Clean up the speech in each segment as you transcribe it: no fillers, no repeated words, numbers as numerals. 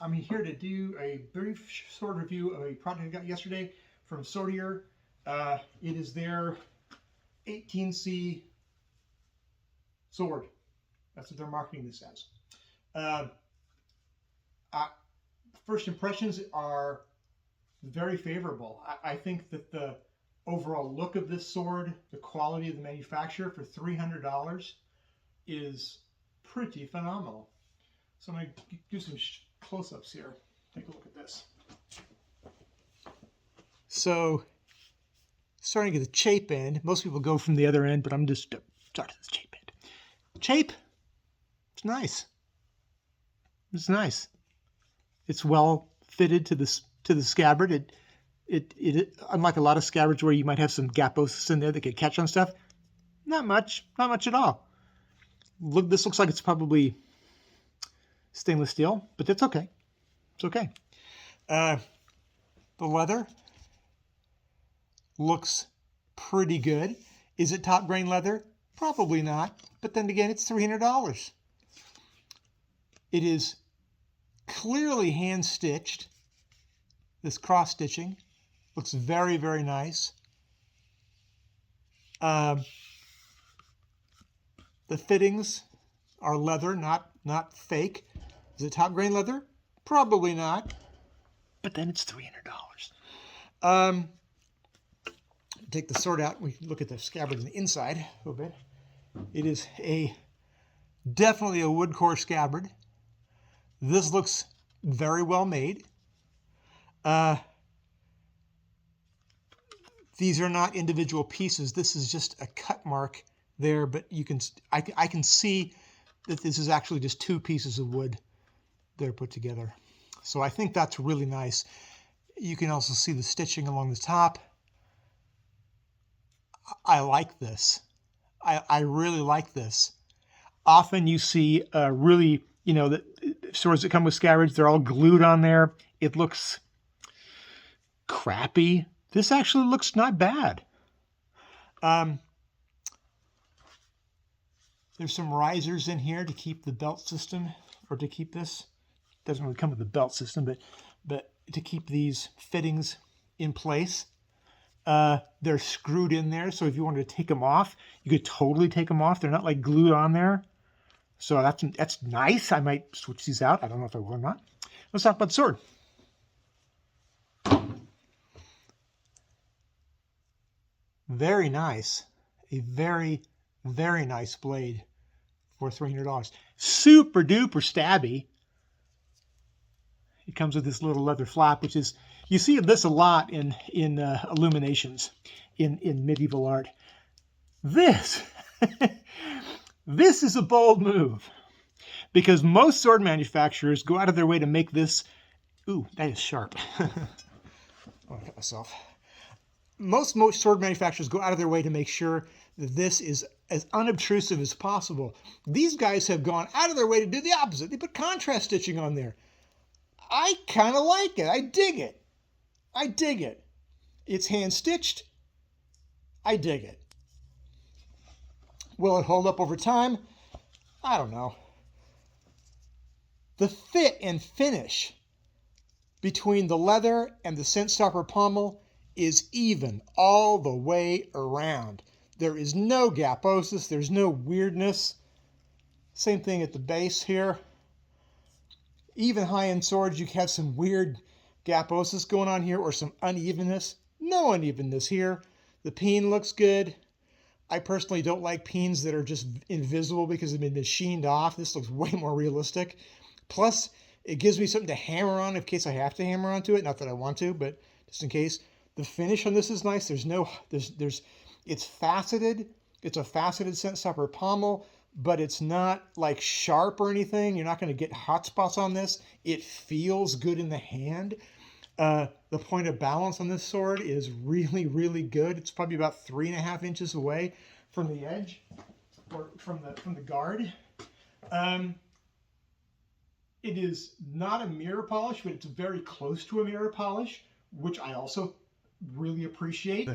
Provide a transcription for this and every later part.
I'm here to do a brief sword review of a product I got yesterday from Swordier. It is their 18C sword. That's what they're marketing this as. First impressions are very favorable. I think that the overall look of this sword, the quality of the manufacturer for $300 is pretty phenomenal. So I'm going to do some close-ups here. Take a look at this. So, starting at the chape end. Most people go from the other end, but I'm just starting at the chape end. Chape, it's nice. It's nice. It's well fitted to the scabbard. It unlike a lot of scabbards where you might have some gaposis in there that could catch on stuff. Not much at all. Look, this looks like it's probably stainless steel, but that's okay. It's okay. The leather looks pretty good. Is it top grain leather? Probably not. But then again, it's $300. It is clearly hand stitched. This cross stitching looks very, very nice. The fittings are leather, not fake. Is it top grain leather? Probably not. But then it's $300. Take the sword out. We look at the scabbard on the inside a little bit. It is definitely a wood core scabbard. This looks very well made. These are not individual pieces. This is just a cut mark there, but I can see that this is actually just two pieces of wood that are put together. So I think that's really nice. You can also see the stitching along the top. I like this. I really like this. Often you see really, the swords that come with scabbards, they're all glued on there. It looks crappy. This actually looks not bad. There's some risers in here to keep the belt system, or to keep this. Doesn't really come with the belt system, but to keep these fittings in place. They're screwed in there, so if you wanted to take them off, you could totally take them off. They're not like glued on there. So that's nice. I might switch these out. I don't know if I will or not. Let's talk about the sword. Very nice. A very, very nice blade for $300. Super duper stabby. It comes with this little leather flap, which is, you see this a lot in illuminations in medieval art. This, this is a bold move, because most sword manufacturers go out of their way to make this. Ooh, that is sharp. I want to cut myself. Most sword manufacturers go out of their way to make sure that this is as unobtrusive as possible. These guys have gone out of their way to do the opposite. They put contrast stitching on there. I kind of like it. I dig it. I dig it. It's hand stitched. I dig it. Will it hold up over time? I don't know. The fit and finish between the leather and the scent stopper pommel is even all the way around. There is no gaposis. There's no weirdness. Same thing at the base here. Even high-end swords, you have some weird gaposis going on here, or some unevenness. No unevenness here. The peen looks good. I personally don't like peens that are just invisible because they've been machined off. This looks way more realistic. Plus, it gives me something to hammer on in case I have to hammer onto it. Not that I want to, but just in case. The finish on this is nice. It's faceted. It's a faceted scent stopper pommel, but it's not like sharp or anything. You're not going to get hot spots on this. It feels good in the hand. The point of balance on this sword is really, really good. It's probably about 3.5 inches away from the edge, or from the guard. It is not a mirror polish, but it's very close to a mirror polish, which I also really appreciate.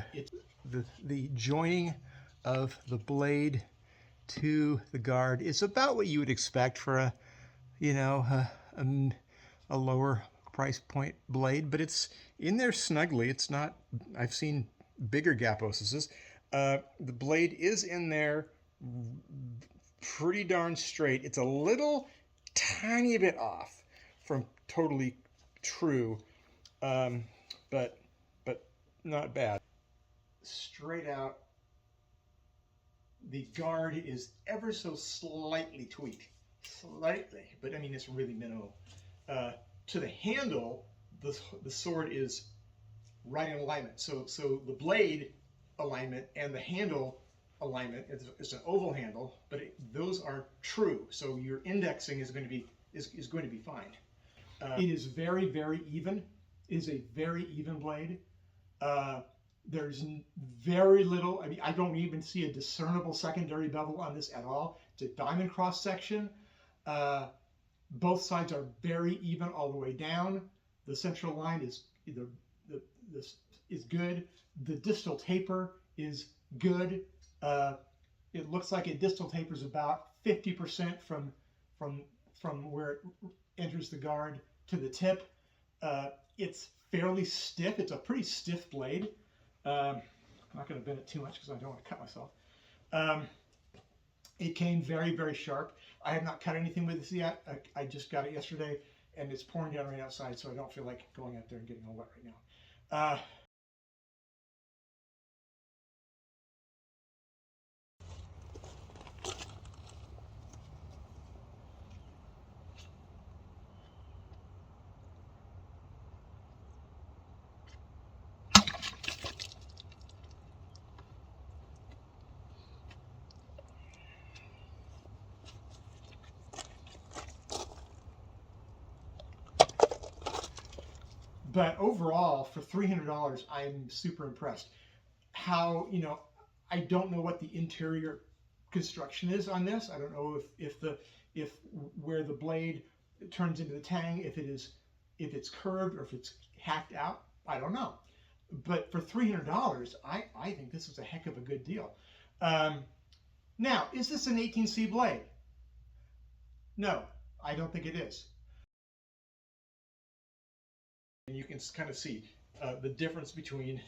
The joining of the blade to the guard is about what you would expect for a a lower price point blade, but it's in there snugly. It's not, I've seen bigger gap osises. The blade is in there pretty darn straight. It's a little tiny bit off from totally true, but not bad. Straight out, the guard is ever so slightly tweaked, slightly, but I mean it's really minimal. To the handle, the sword is right in alignment. So the blade alignment and the handle alignment is an oval handle, but those are true. So your indexing is going to be fine. It is very, very even. It is a very even blade. There's very little, I mean, I don't even see a discernible secondary bevel on this at all. It's a diamond cross section. Both sides are very even all the way down. The central line is this is good. The distal taper is good. It looks like it distal tapers about 50% from where it enters the guard to the tip. It's fairly stiff. It's a pretty stiff blade. I'm not going to bend it too much because I don't want to cut myself. It came very, very sharp. I have not cut anything with this yet. I just got it yesterday, and it's pouring down right outside, so I don't feel like going out there and getting all wet right now. But overall, for $300, I'm super impressed. How, I don't know what the interior construction is on this. I don't know if where the blade turns into the tang, if it's curved or if it's hacked out. I don't know. But for $300, I think this is a heck of a good deal. Now, is this an 18C blade? No, I don't think it is. And you can kind of see the difference between,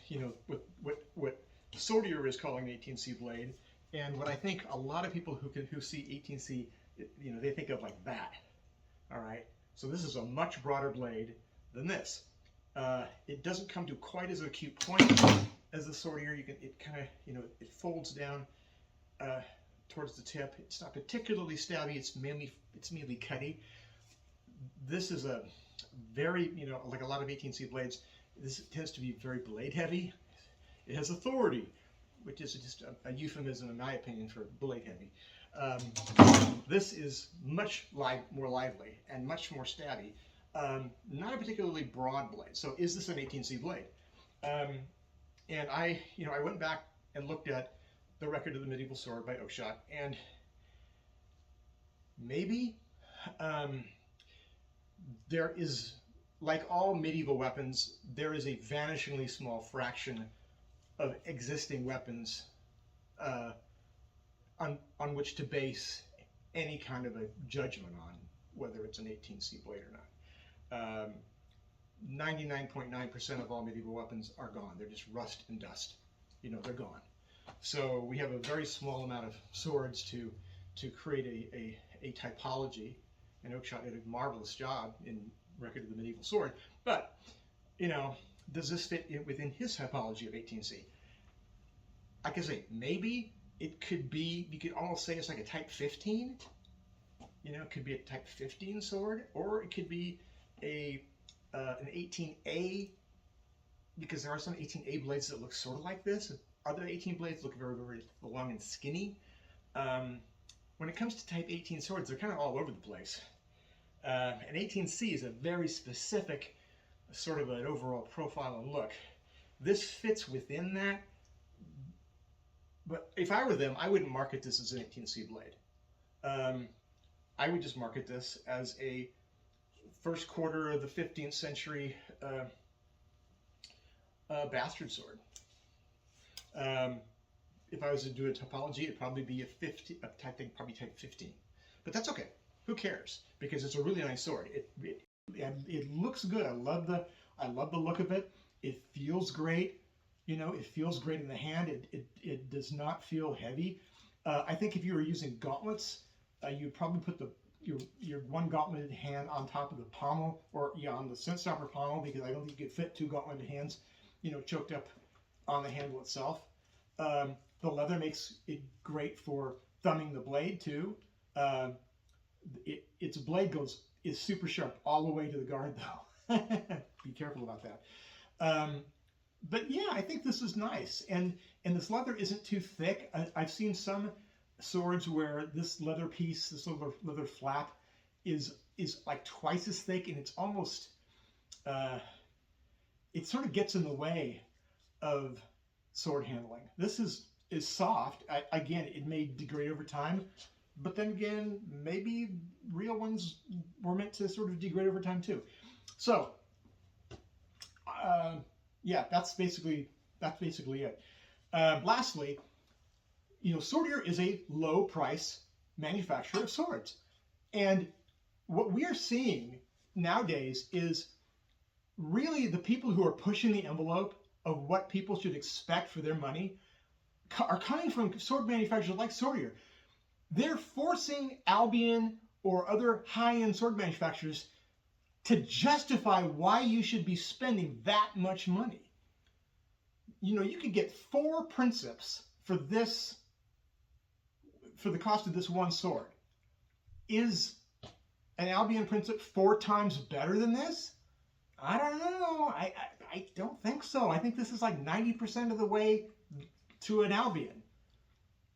what Swordier is calling an 18C blade and what I think a lot of people who see 18C, they think of like that. All right. So this is a much broader blade than this. It doesn't come to quite as acute point as the Swordier. It kind of, it folds down towards the tip. It's not particularly stabby. It's mainly cutty. This is a very, like a lot of 18C blades, this tends to be very blade heavy. It has authority, which is just a euphemism, in my opinion, for blade heavy. This is much more lively and much more stabby. Not a particularly broad blade. So is this an 18C blade? And I went back and looked at the record of the medieval sword by Oakeshott, and maybe there is, like all medieval weapons, there is a vanishingly small fraction of existing weapons on which to base any kind of a judgment on whether it's an 18C blade or not. 99.9% of all medieval weapons are gone. They're just rust and dust. They're gone. So we have a very small amount of swords to create a typology, and Oakeshott did a marvelous job in Record of the Medieval Sword. But, does this fit within his typology of 18C? I can say maybe it could be, you could almost say it's like a type 15. It could be a type 15 sword, or it could be an 18A, because there are some 18A blades that look sort of like this. Other 18 blades look very, very long and skinny. When it comes to type 18 swords, they're kind of all over the place. An 18C is a very specific sort of an overall profile and look. This fits within that, but if I were them, I wouldn't market this as an 18C blade. I would just market this as a first quarter of the 15th century bastard sword. If I was to do a topology, it'd probably be probably type 15. But that's okay. Who cares? Because it's a really nice sword. it looks good. I love the look of it. It feels great. You know, it feels great in the hand. It does not feel heavy. I think if you were using gauntlets, you'd probably put your one gauntleted hand on top of the pommel, or yeah, on the scent stopper pommel, because I don't think you could fit two gauntleted hands, you know, choked up on the handle itself. The leather makes it great for thumbing the blade too. Its blade is super sharp all the way to the guard though. Be careful about that. But yeah, I think this is nice, and this leather isn't too thick. I've seen some swords where this leather piece, this leather flap, is like twice as thick, and it's almost it sort of gets in the way of sword handling. This is soft. Again, it may degrade over time, but then again, maybe real ones were meant to sort of degrade over time too. So. Yeah, that's basically it. Lastly, you know, Swordier is a low price manufacturer of swords, and what we are seeing nowadays is really the people who are pushing the envelope of what people should expect for their money are coming from sword manufacturers like Swordier. They're forcing Albion or other high-end sword manufacturers to justify why you should be spending that much money. You know, you could get 4 princeps for the cost of this one sword. Is an Albion princep 4 times better than this? I don't know. I don't think so. I think this is like 90% of the way to an Albion,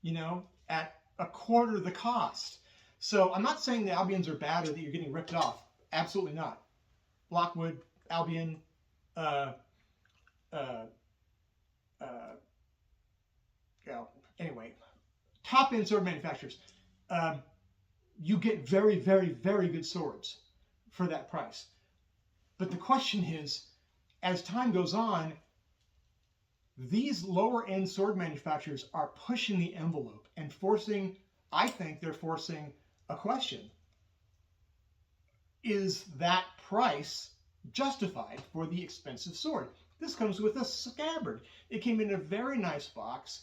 you know, at a quarter of the cost. So I'm not saying the Albions are bad or that you're getting ripped off. Absolutely not. Lockwood, Albion, anyway, top-end sword manufacturers. You get very, very, very good swords for that price. But the question is, as time goes on, these lower-end sword manufacturers are pushing the envelope and forcing, I think they're forcing a question. Is that price justified for the expensive sword? This comes with a scabbard. It came in a very nice box.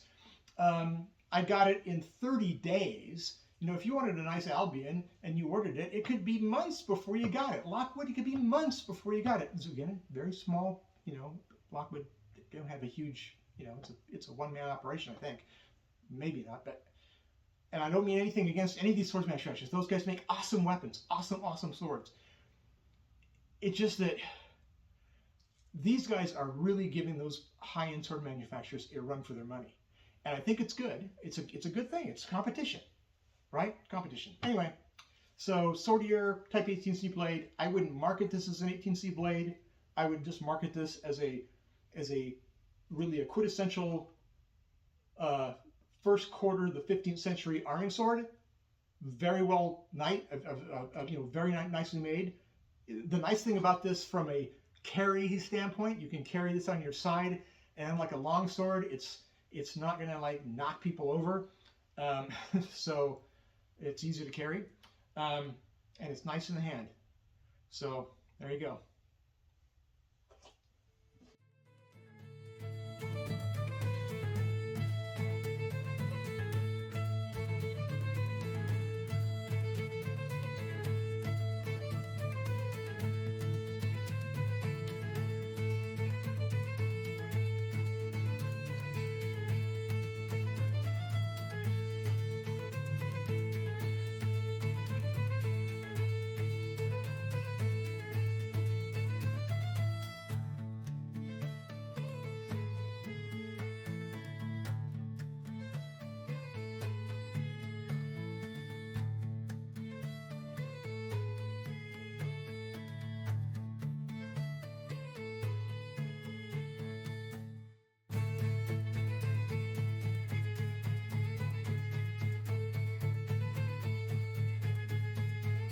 I got it in 30 days. You know, if you wanted a nice Albion and you ordered it, it could be months before you got it. Lockwood, it could be months before you got it. So again, very small, you know, Lockwood, they don't have a huge, you know, it's a one-man operation, I think. Maybe not, but, and I don't mean anything against any of these sword manufacturers. Those guys make awesome weapons, awesome swords. It's just that these guys are really giving those high-end sword manufacturers a run for their money. And I think it's good. It's a good thing. It's competition, right? Competition. Anyway, so Swordier Type 18C blade. I wouldn't market this as an 18C blade. I would just market this as a really a quintessential first quarter of the 15th century arming sword. Very well very nicely made. The nice thing about this from a carry standpoint, you can carry this on your side, and like a long sword, it's not gonna like knock people over, so it's easy to carry, and it's nice in the hand. So there you go.